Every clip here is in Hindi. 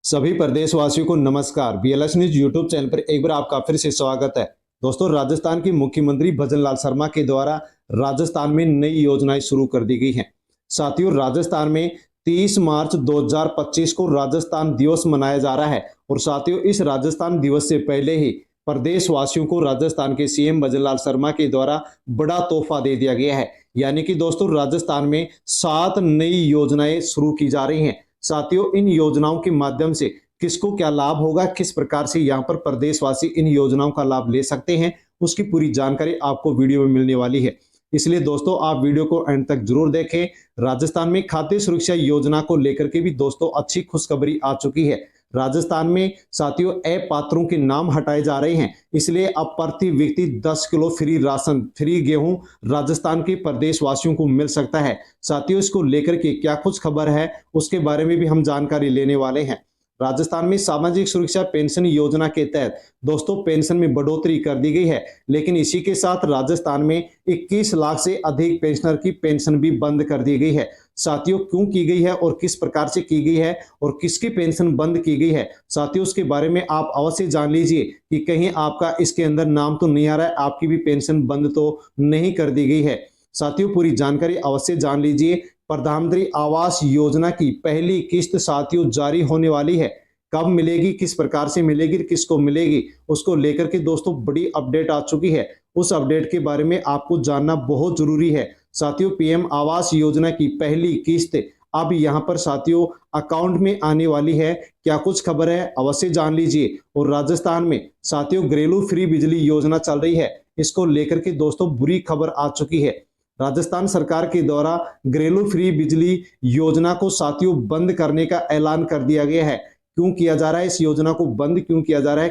सभी प्रदेशवासियों को नमस्कार। बीएलएस न्यूज यूट्यूब चैनल पर एक बार आपका फिर से स्वागत है। दोस्तों, राजस्थान के मुख्यमंत्री भजनलाल शर्मा के द्वारा राजस्थान में नई योजनाएं शुरू कर दी गई हैं। साथियों, राजस्थान में 30 मार्च 2025 को राजस्थान दिवस मनाया जा रहा है और साथियों, इस राजस्थान दिवस से पहले ही प्रदेशवासियों को राजस्थान के सीएम भजनलाल शर्मा के द्वारा बड़ा तोहफा दे दिया गया है। यानी कि दोस्तों, राजस्थान में 7 नई योजनाएं शुरू की जा रही हैं। साथियों, इन योजनाओं के माध्यम से किसको क्या लाभ होगा, किस प्रकार से यहाँ पर प्रदेशवासी इन योजनाओं का लाभ ले सकते हैं, उसकी पूरी जानकारी आपको वीडियो में मिलने वाली है। इसलिए दोस्तों, आप वीडियो को एंड तक जरूर देखें। राजस्थान में खाद्य सुरक्षा योजना को लेकर के भी दोस्तों अच्छी खुशखबरी आ चुकी है। राजस्थान में साथियों अपात्रों के नाम हटाए जा रहे हैं, इसलिए अब प्रति व्यक्ति 10 किलो फ्री राशन, फ्री गेहूं राजस्थान के प्रदेशवासियों को मिल सकता है। साथियों, इसको लेकर के क्या कुछ खबर है, उसके बारे में भी हम जानकारी लेने वाले हैं। राजस्थान में सामाजिक सुरक्षा पेंशन योजना के तहत दोस्तों पेंशन में बढ़ोतरी कर दी गई है, लेकिन इसी के साथ राजस्थान में 21 लाख से अधिक पेंशनर की पेंशन भी बंद कर दी गई है। साथियों, क्यों की गई है और किस प्रकार से की गई है और किसकी पेंशन बंद की गई है, साथियों उसके बारे में आप अवश्य जान लीजिए कि कहीं आपका इसके अंदर नाम तो नहीं आ रहा है, आपकी भी पेंशन बंद तो नहीं कर दी गई है। साथियों, पूरी जानकारी अवश्य जान लीजिए। प्रधानमंत्री आवास योजना की पहली किस्त साथियों जारी होने वाली है। कब मिलेगी, किस प्रकार से मिलेगी, किसको मिलेगी, उसको लेकर के दोस्तों बड़ी अपडेट आ चुकी है। उस अपडेट के बारे में आपको जानना बहुत जरूरी है। साथियों, पीएम आवास योजना की पहली किस्त अब यहां पर साथियों अकाउंट में आने वाली है। क्या कुछ खबर है, अवश्य जान लीजिए। और राजस्थान में साथियों घरेलू फ्री बिजली योजना चल रही है, इसको लेकर के दोस्तों बुरी खबर आ चुकी है। राजस्थान सरकार के द्वारा घरेलू फ्री बिजली योजना को साथियों बंद करने का ऐलान कर दिया गया है। क्यों किया जा रहा है, इस योजना को बंद क्यों किया जा रहा है,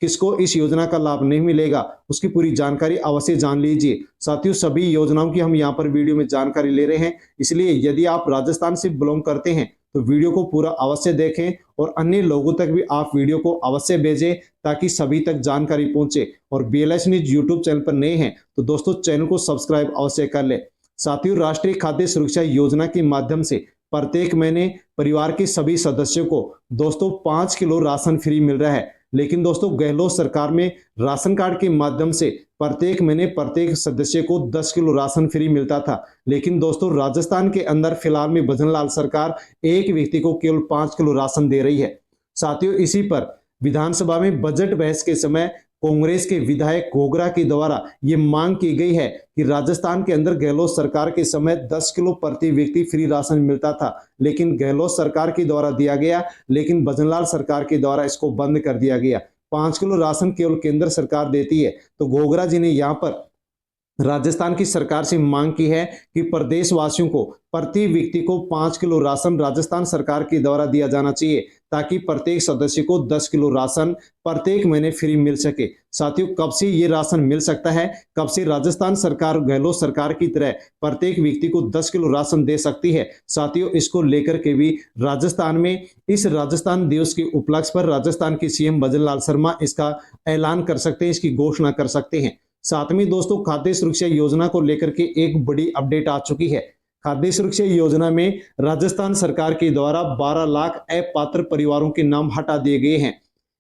किसको इस योजना का लाभ नहीं मिलेगा, उसकी पूरी जानकारी अवश्य जान लीजिए। साथियों, सभी योजनाओं की हम यहाँ पर वीडियो में जानकारी ले रहे हैं, इसलिए यदि आप राजस्थान से बिलोंग करते हैं तो वीडियो को पूरा अवश्य देखें और अन्य लोगों तक भी आप वीडियो को अवश्य भेजें ताकि सभी तक जानकारी पहुंचे। और बीएलएस न्यूज यूट्यूब चैनल पर नए हैं तो दोस्तों चैनल को सब्सक्राइब अवश्य कर ले। साथियों, राष्ट्रीय खाद्य सुरक्षा योजना के माध्यम से प्रत्येक महीने परिवार के सभी सदस्यों को दोस्तों 5 किलो राशन फ्री मिल रहा है। लेकिन दोस्तों गहलोत सरकार में राशन कार्ड के माध्यम से प्रत्येक महीने प्रत्येक सदस्य को 10 किलो राशन फ्री मिलता था। लेकिन दोस्तों राजस्थान के अंदर फिलहाल में भजनलाल सरकार एक व्यक्ति को केवल 5 किलो राशन दे रही है। साथियों, इसी पर विधानसभा में बजट बहस के समय कांग्रेस के विधायक घोगरा के द्वारा ये मांग की गई है कि राजस्थान के अंदर गहलोत सरकार के समय 10 किलो प्रति व्यक्ति फ्री राशन मिलता था, लेकिन गहलोत सरकार के द्वारा दिया गया, लेकिन भजनलाल सरकार के द्वारा इसको बंद कर दिया गया। 5 किलो राशन केवल केंद्र सरकार देती है। तो घोगरा जी ने यहाँ पर राजस्थान की सरकार से मांग की है कि प्रदेशवासियों को प्रति व्यक्ति को 5 किलो राशन राजस्थान सरकार के द्वारा दिया जाना चाहिए ताकि प्रत्येक सदस्य को 10 किलो राशन प्रत्येक महीने फ्री मिल सके। साथियों, कब से ये राशन मिल सकता है, कब से राजस्थान सरकार गहलोत सरकार की तरह प्रत्येक व्यक्ति को 10 किलो राशन दे सकती है, साथियों इसको लेकर के भी राजस्थान में इस राजस्थान दिवस के उपलक्ष्य पर राजस्थान के सीएम भजनलाल शर्मा इसका ऐलान कर सकते हैं, इसकी घोषणा कर सकते हैं। साथ में दोस्तों खाद्य सुरक्षा योजना को लेकर के एक बड़ी अपडेट आ चुकी है। खाद्य सुरक्षा योजना में राजस्थान सरकार के द्वारा 12 लाख अपात्र परिवारों के नाम हटा दिए गए हैं।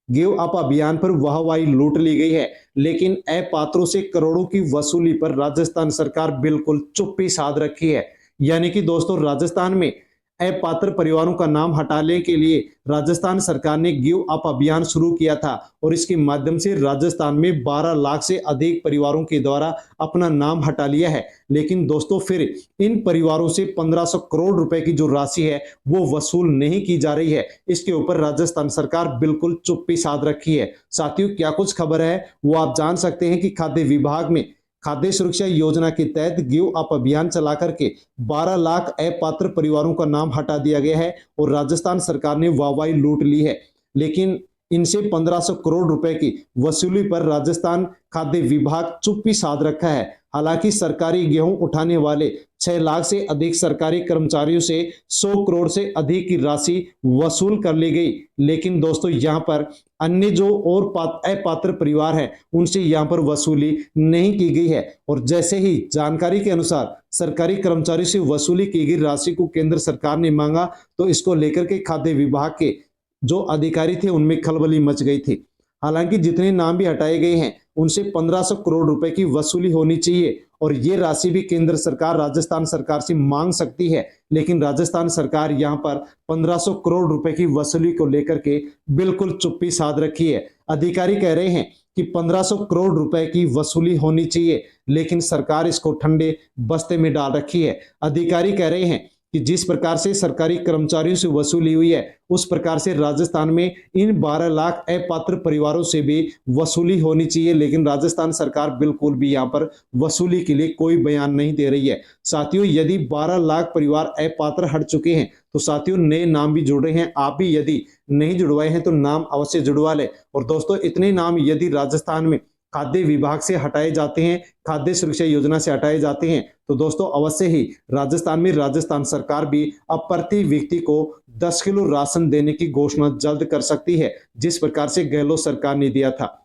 गिव अप अभियान पर वाहवाही लूट ली गई है, लेकिन अपात्रों से करोड़ों की वसूली पर राजस्थान सरकार बिल्कुल चुप्पी साध रखी है। यानी कि दोस्तों राजस्थान में अपात्र परिवारों का नाम हटाने के लिए राजस्थान सरकार ने गिव अप अभियान शुरू किया था और इसके माध्यम से राजस्थान में 12 लाख से अधिक परिवारों के द्वारा अपना नाम हटा लिया है। लेकिन दोस्तों फिर इन परिवारों से 1500 करोड़ रुपए की जो राशि है वो वसूल नहीं की जा रही है। इसके ऊपर राजस्थान सरकार बिल्कुल चुप्पी साध रखी है। साथियों, क्या कुछ खबर है वो आप जान सकते हैं कि खाद्य विभाग में खाद्य सुरक्षा योजना के तहत गिव अप अभियान चला करके 12 लाख अपात्र परिवारों का नाम हटा दिया गया है और राजस्थान सरकार ने वाहवाही लूट ली है। लेकिन इनसे 1500 करोड़ रुपए की वसूली पर राजस्थान खाद्य विभाग चुप्पी साध रखा है। हालांकि सरकारी गेहूं उठाने वाले 6 लाख से अधिक सरकारी कर्मचारियों से 100 करोड़ से अधिक की राशि वसूल कर ली गई। लेकिन दोस्तों यहाँ पर अन्य जो और अपात्र परिवार हैं उनसे यहाँ पर वसूली नहीं की गई है। और जैसे ही जानकारी के अनुसार सरकारी कर्मचारी से वसूली की गई राशि को केंद्र सरकार ने मांगा तो इसको लेकर के खाद्य विभाग के जो अधिकारी थे उनमें खलबली मच गई थी। हालांकि जितने नाम भी हटाए गए हैं उनसे 1500 करोड़ रुपए की वसूली होनी चाहिए और ये राशि भी केंद्र सरकार राजस्थान सरकार से मांग सकती है, लेकिन राजस्थान सरकार यहां पर 1500 करोड़ रुपए की वसूली को लेकर के बिल्कुल चुप्पी साध रखी है। अधिकारी कह रहे हैं कि 1500 करोड़ रुपए की वसूली होनी चाहिए, लेकिन सरकार इसको ठंडे बस्ते में डाल रखी है। अधिकारी कह रहे हैं कि जिस प्रकार से सरकारी कर्मचारियों से वसूली हुई है उस प्रकार से राजस्थान में इन 12 लाख अपात्र परिवारों से भी वसूली होनी चाहिए, लेकिन राजस्थान सरकार बिल्कुल भी यहां पर वसूली के लिए कोई बयान नहीं दे रही है। साथियों, यदि 12 लाख परिवार अपात्र हट चुके हैं तो साथियों नए नाम भी जुड़ रहे हैं। आप भी यदि नहीं जुड़वाए हैं तो नाम अवश्य जुड़वा ले। और दोस्तों, इतने नाम यदि राजस्थान में खाद्य विभाग से हटाए जाते हैं, खाद्य सुरक्षा योजना से हटाए जाते हैं, तो दोस्तों अवश्य ही राजस्थान में राजस्थान सरकार भी अब प्रति व्यक्ति को 10 किलो राशन देने की घोषणा जल्द कर सकती है, जिस प्रकार से गहलोत सरकार ने दिया था।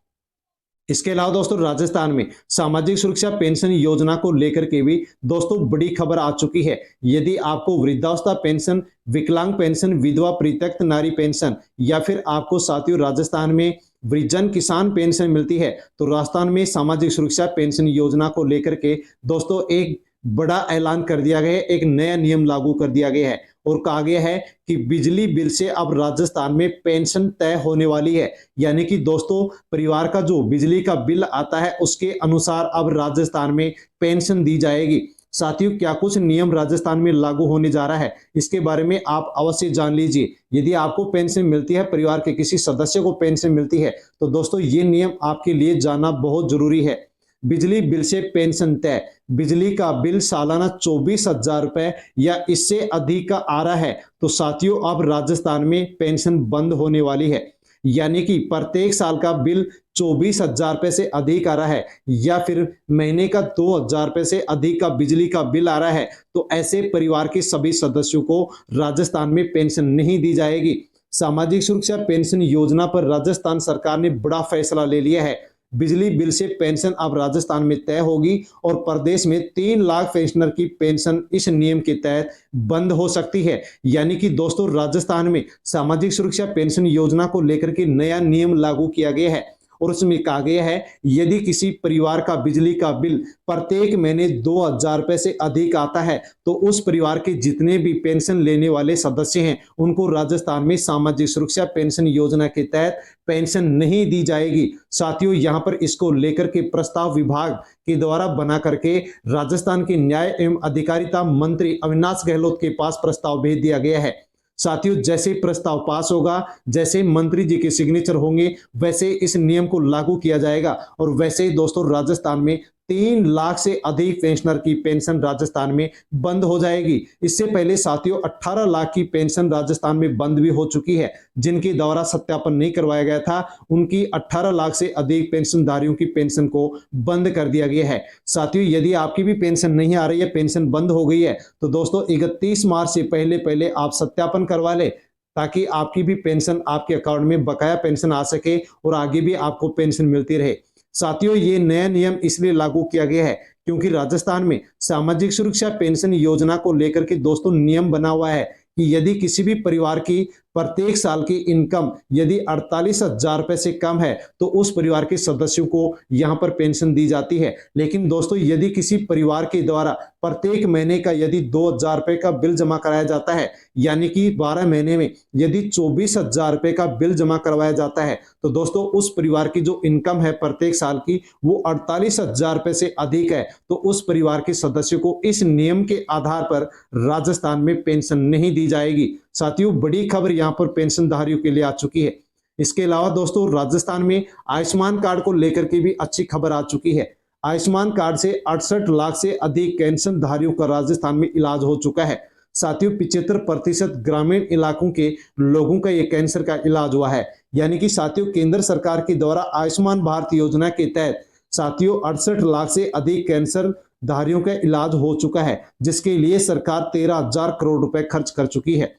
इसके अलावा दोस्तों, राजस्थान में सामाजिक सुरक्षा पेंशन योजना को लेकर के भी दोस्तों बड़ी खबर आ चुकी है। यदि आपको वृद्धावस्था पेंशन, विकलांग पेंशन, विधवा परित्यक्त नारी पेंशन या फिर आपको साथियों राजस्थान में वृद्धजन किसान पेंशन मिलती है, तो राजस्थान में सामाजिक सुरक्षा पेंशन योजना को लेकर के दोस्तों एक बड़ा ऐलान कर दिया गया है, एक नया नियम लागू कर दिया गया है और कहा गया है कि बिजली बिल से अब राजस्थान में पेंशन तय होने वाली है। यानी कि दोस्तों, परिवार का जो बिजली का बिल आता है उसके अनुसार अब राजस्थान में पेंशन दी जाएगी। साथियों, क्या कुछ नियम राजस्थान में लागू होने जा रहा है, इसके बारे में आप अवश्य जान लीजिए। यदि आपको पेंशन मिलती है, परिवार के किसी सदस्य को पेंशन मिलती है, तो दोस्तों ये नियम आपके लिए जानना बहुत जरूरी है। बिजली बिल से पेंशन तय। बिजली का बिल सालाना 24,000 रुपए या इससे अधिक का आ रहा है तो साथियों अब राजस्थान में पेंशन बंद होने वाली है। यानी कि प्रत्येक साल का बिल 24,000 रुपए से अधिक आ रहा है या फिर महीने का 2,000 रुपए से अधिक का बिजली का बिल आ रहा है, तो ऐसे परिवार के सभी सदस्यों को राजस्थान में पेंशन नहीं दी जाएगी। सामाजिक सुरक्षा पेंशन योजना पर राजस्थान सरकार ने बड़ा फैसला ले लिया है। बिजली बिल से पेंशन अब राजस्थान में तय होगी और प्रदेश में 3 लाख पेंशनर की पेंशन इस नियम के तहत बंद हो सकती है। यानी कि दोस्तों, राजस्थान में सामाजिक सुरक्षा पेंशन योजना को लेकर के नया नियम लागू किया गया है और उसमें कहा गया है यदि किसी परिवार का बिजली का बिल प्रत्येक महीने 2,000 रुपए से अधिक आता है तो उस परिवार के जितने भी पेंशन लेने वाले सदस्य हैं उनको राजस्थान में सामाजिक सुरक्षा पेंशन योजना के तहत पेंशन नहीं दी जाएगी। साथियों, यहां पर इसको लेकर के प्रस्ताव विभाग के द्वारा बना करके राजस्थान के न्याय एवं अधिकारिता मंत्री अविनाश गहलोत के पास प्रस्ताव भेज दिया गया है। साथियों, जैसे प्रस्ताव पास होगा, जैसे मंत्री जी के सिग्नेचर होंगे, वैसे इस नियम को लागू किया जाएगा और वैसे ही दोस्तों राजस्थान में 3 लाख से अधिक पेंशनर की पेंशन राजस्थान में बंद हो जाएगी। इससे पहले साथियों 18 लाख की पेंशन राजस्थान में बंद भी हो चुकी है। जिनके द्वारा सत्यापन नहीं करवाया गया था उनकी 18 लाख से अधिक पेंशनधारियों की पेंशन को बंद कर दिया गया है। साथियों, यदि आपकी भी पेंशन नहीं आ रही है, पेंशन बंद हो गई है, तो दोस्तों 31 मार्च से पहले आप सत्यापन करवा ले ताकि आपकी भी पेंशन आपके अकाउंट में बकाया पेंशन आ सके और आगे भी आपको पेंशन मिलती रहे। साथियों, ये नया नियम इसलिए लागू किया गया है क्योंकि राजस्थान में सामाजिक सुरक्षा पेंशन योजना को लेकर के दोस्तों नियम बना हुआ है कि यदि किसी भी परिवार की प्रत्येक साल की इनकम यदि 48,000 रुपए से कम है तो उस परिवार के सदस्यों को यहां पर पेंशन दी जाती है। लेकिन दोस्तों, यदि किसी परिवार के द्वारा प्रत्येक महीने का यदि 2,000 रुपए का बिल जमा कराया जाता है, यानी कि 12 महीने में यदि 24,000 रुपए का बिल जमा करवाया जाता है, तो दोस्तों उस परिवार की जो इनकम है प्रत्येक साल की वो 48,000 रुपए से अधिक है, तो उस परिवार के सदस्यों को इस नियम के आधार पर राजस्थान में पेंशन नहीं दी जाएगी। साथियों, बड़ी खबर यहां पर पेंशनधारियों के लिए आ चुकी है। इसके अलावा दोस्तों, राजस्थान में आयुष्मान कार्ड को लेकर के भी अच्छी खबर आ चुकी है। आयुष्मान कार्ड से 68 लाख से अधिक पेंशनधारियों का राजस्थान में इलाज हो चुका है। साथियों, 75% ग्रामीण इलाकों के लोगों का ये कैंसर का इलाज हुआ है। यानी कि साथियों, केंद्र सरकार के द्वारा आयुष्मान भारत योजना के तहत साथियों 68 लाख से अधिक कैंसर धारियों का इलाज हो चुका है, जिसके लिए सरकार 13,000 करोड़ रुपए खर्च कर चुकी है।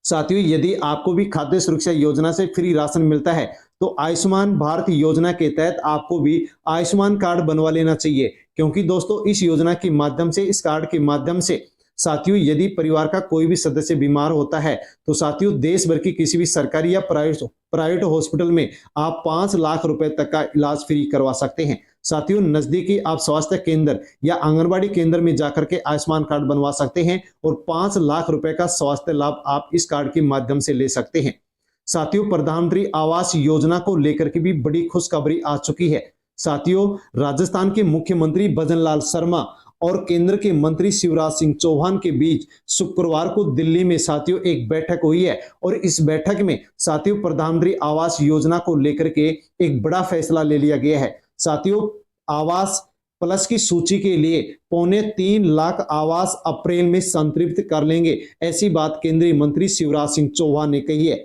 साथियों, यदि आपको भी खाद्य सुरक्षा योजना से फ्री राशन मिलता है तो आयुष्मान भारत योजना के तहत आपको भी आयुष्मान कार्ड बनवा लेना चाहिए, क्योंकि दोस्तों इस योजना के माध्यम से, इस कार्ड के माध्यम से साथियों यदि परिवार का कोई भी सदस्य बीमार होता है तो साथियों देश भर की किसी भी सरकारी या प्राइवेट हॉस्पिटल में आप 5 लाख रुपए तक का इलाज फ्री करवा सकते हैं। साथियों नजदीकी आप स्वास्थ्य केंद्र या आंगनबाड़ी केंद्र में जाकर के आयुष्मान कार्ड बनवा सकते हैं और 5 लाख रुपए का स्वास्थ्य लाभ आप इस कार्ड के माध्यम से ले सकते हैं। साथियों प्रधानमंत्री आवास योजना को लेकर के भी बड़ी खुशखबरी आ चुकी है। साथियों राजस्थान के मुख्यमंत्री भजन लाल शर्मा और केंद्र के मंत्री शिवराज सिंह चौहान के बीच शुक्रवार को दिल्ली में साथियों एक बैठक हुई है और इस बैठक में साथियों प्रधानमंत्री आवास योजना को लेकर के एक बड़ा फैसला ले लिया गया है। साथियों आवास प्लस की सूची के लिए 3.25 लाख आवास अप्रैल में संतृप्त कर लेंगे, ऐसी बात केंद्रीय मंत्री शिवराज सिंह चौहान ने कही है।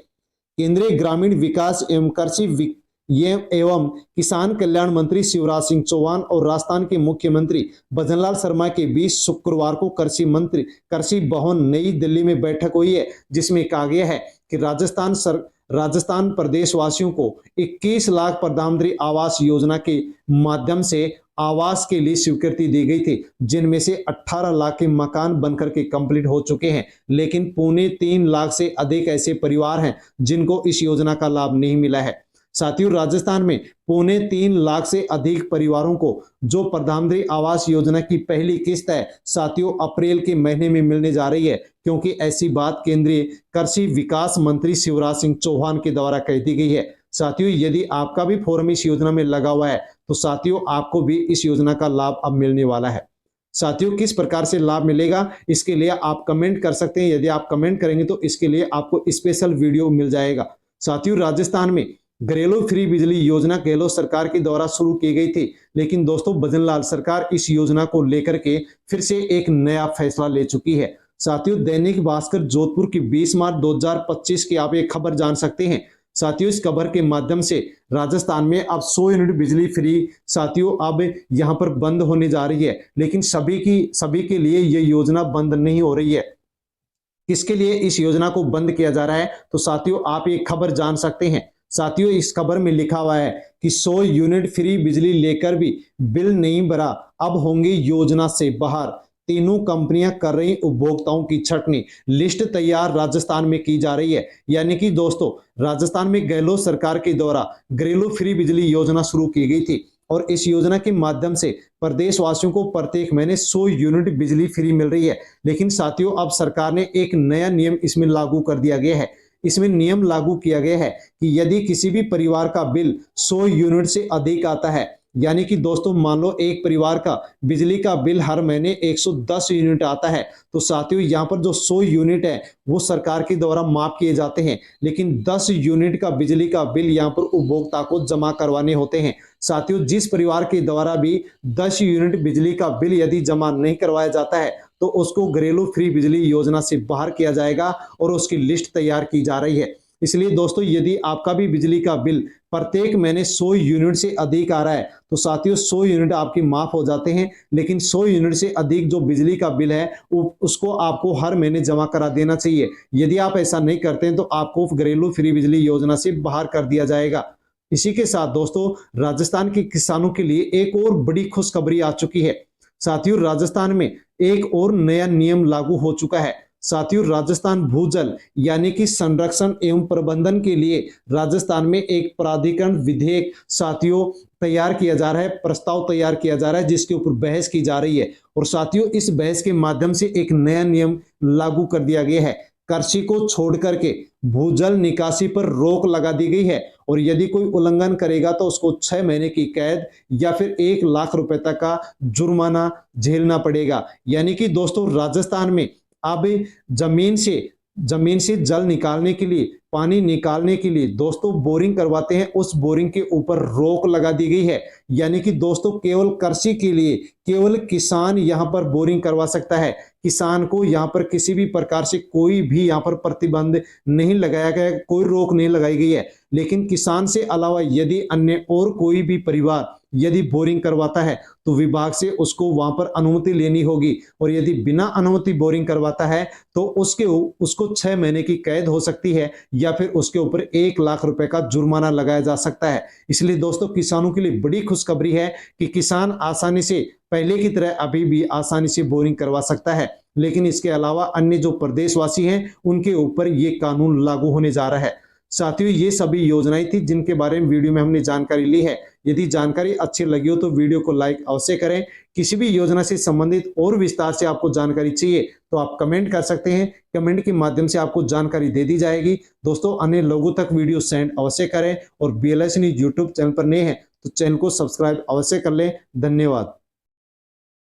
केंद्रीय ग्रामीण विकास एवं कृषि एवं किसान कल्याण मंत्री शिवराज सिंह चौहान और राजस्थान के मुख्यमंत्री भजनलाल शर्मा के बीच शुक्रवार को कृषि भवन नई दिल्ली में बैठक हुई है, जिसमें कहा गया है कि राजस्थान प्रदेशवासियों को 21 लाख प्रधानमंत्री आवास योजना के माध्यम से आवास के लिए स्वीकृति दी गई थी, जिनमें से 18 लाख के मकान बनकर के कंप्लीट हो चुके हैं, लेकिन 3.25 लाख से अधिक ऐसे परिवार हैं जिनको इस योजना का लाभ नहीं मिला है। साथियों राजस्थान में 3.25 लाख से अधिक परिवारों को जो प्रधानमंत्री आवास योजना की पहली किस्त है साथियों अप्रैल के महीने में मिलने जा रही है, क्योंकि ऐसी बात केंद्रीय कृषि विकास मंत्री शिवराज सिंह चौहान के द्वारा कह दी गई है। साथियों यदि आपका भी फॉर्म इस योजना में लगा हुआ है तो साथियों आपको भी इस योजना का लाभ अब मिलने वाला है। साथियों किस प्रकार से लाभ मिलेगा इसके लिए आप कमेंट कर सकते हैं, यदि आप कमेंट करेंगे तो इसके लिए आपको स्पेशल वीडियो मिल जाएगा। साथियों राजस्थान में घरेलू फ्री बिजली योजना गहलोत सरकार के द्वारा शुरू की गई थी, लेकिन दोस्तों भजनलाल सरकार इस योजना को लेकर के फिर से एक नया फैसला ले चुकी है। साथियों दैनिक भास्कर जोधपुर की 20 मार्च 2025 की आप एक खबर जान सकते हैं। साथियों इस खबर के माध्यम से राजस्थान में अब 100 यूनिट बिजली फ्री साथियों अब यहां पर बंद होने जा रही है, लेकिन सभी के लिए यह योजना बंद नहीं हो रही है। किसके लिए इस योजना को बंद किया जा रहा है तो साथियों आप एक खबर जान सकते हैं। साथियों इस खबर में लिखा हुआ है कि 100 यूनिट फ्री बिजली लेकर भी बिल नहीं भरा, अब होंगे योजना से बाहर। तीनों कंपनियां कर रही उपभोक्ताओं की छटनी, लिस्ट तैयार राजस्थान में की जा रही है। यानी कि दोस्तों राजस्थान में गहलोत सरकार के द्वारा घरेलू फ्री बिजली योजना शुरू की गई थी और इस योजना के माध्यम से प्रदेशवासियों को प्रत्येक महीने 100 यूनिट बिजली फ्री मिल रही है। लेकिन साथियों अब सरकार ने एक नया नियम इसमें लागू कर दिया गया है। इसमें नियम लागू किया गया है कि यदि किसी भी परिवार का बिल 100 यूनिट से अधिक आता है, यानी कि दोस्तों मान लो एक परिवार का बिजली का बिल हर महीने 110 यूनिट आता है, तो साथियों यहाँ पर जो 100 यूनिट है वो सरकार के द्वारा माफ किए जाते हैं, लेकिन 10 यूनिट का बिजली का बिल यहाँ पर उपभोक्ता को जमा करवाने होते हैं। साथियों जिस परिवार के द्वारा भी 10 यूनिट बिजली का बिल यदि जमा नहीं करवाया जाता है तो उसको घरेलू फ्री बिजली योजना से बाहर किया जाएगा और उसकी लिस्ट तैयार की जा रही है। इसलिए दोस्तों यदि आपका भी बिजली का बिल प्रत्येक महीने 100 यूनिट से अधिक आ रहा है तो साथियों 100 यूनिट आपके माफ हो जाते हैं, लेकिन 100 यूनिट से अधिक जो बिजली का बिल है उसको आपको हर महीने जमा करा देना चाहिए। यदि आप ऐसा नहीं करते हैं तो आपको घरेलू फ्री बिजली योजना से बाहर कर दिया जाएगा। इसी के साथ दोस्तों राजस्थान के किसानों के लिए एक और बड़ी खुशखबरी आ चुकी है। साथियों राजस्थान में एक और नया नियम लागू हो चुका है। साथियों राजस्थान भूजल यानी कि संरक्षण एवं प्रबंधन के लिए राजस्थान में एक प्राधिकरण विधेयक साथियों तैयार किया जा रहा है, प्रस्ताव तैयार किया जा रहा है, जिसके ऊपर बहस की जा रही है। और साथियों इस बहस के माध्यम से एक नया नियम लागू कर दिया गया है। कृषि को छोड़ करके भूजल निकासी पर रोक लगा दी गई है और यदि कोई उल्लंघन करेगा तो उसको 6 महीने की कैद या फिर 1 लाख रुपए तक का जुर्माना झेलना पड़ेगा। यानी कि दोस्तों राजस्थान में अब जमीन से जल निकालने के लिए, पानी निकालने के लिए दोस्तों बोरिंग करवाते हैं, उस बोरिंग के ऊपर रोक लगा दी गई है। यानी कि दोस्तों केवल कृषि के लिए केवल किसान यहां पर बोरिंग करवा सकता है। किसान को यहां पर किसी भी प्रकार से कोई भी यहां पर प्रतिबंध नहीं लगाया गया, कोई रोक नहीं लगाई गई है। लेकिन किसान से अलावा यदि अन्य और कोई भी परिवार यदि बोरिंग करवाता है तो विभाग से उसको वहां पर अनुमति लेनी होगी और यदि बिना अनुमति बोरिंग करवाता है तो उसको 6 महीने की कैद हो सकती है या फिर उसके ऊपर 1 लाख रुपए का जुर्माना लगाया जा सकता है। इसलिए दोस्तों किसानों के लिए बड़ी खुशखबरी है कि किसान आसानी से पहले की तरह अभी भी आसानी से बोरिंग करवा सकता है, लेकिन इसके अलावा अन्य जो प्रदेशवासी हैं उनके ऊपर ये कानून लागू होने जा रहा है। साथियों ये सभी योजनाएं थी जिनके बारे में वीडियो में हमने जानकारी ली है। यदि जानकारी अच्छी लगी हो तो वीडियो को लाइक अवश्य करें। किसी भी योजना से संबंधित और विस्तार से आपको जानकारी चाहिए तो आप कमेंट कर सकते हैं, कमेंट के माध्यम से आपको जानकारी दे दी जाएगी। दोस्तों अन्य लोगों तक वीडियो सेंड अवश्य करें और BLS न्यूज यूट्यूब चैनल पर नए हैं तो चैनल को सब्सक्राइब अवश्य कर लें। धन्यवाद।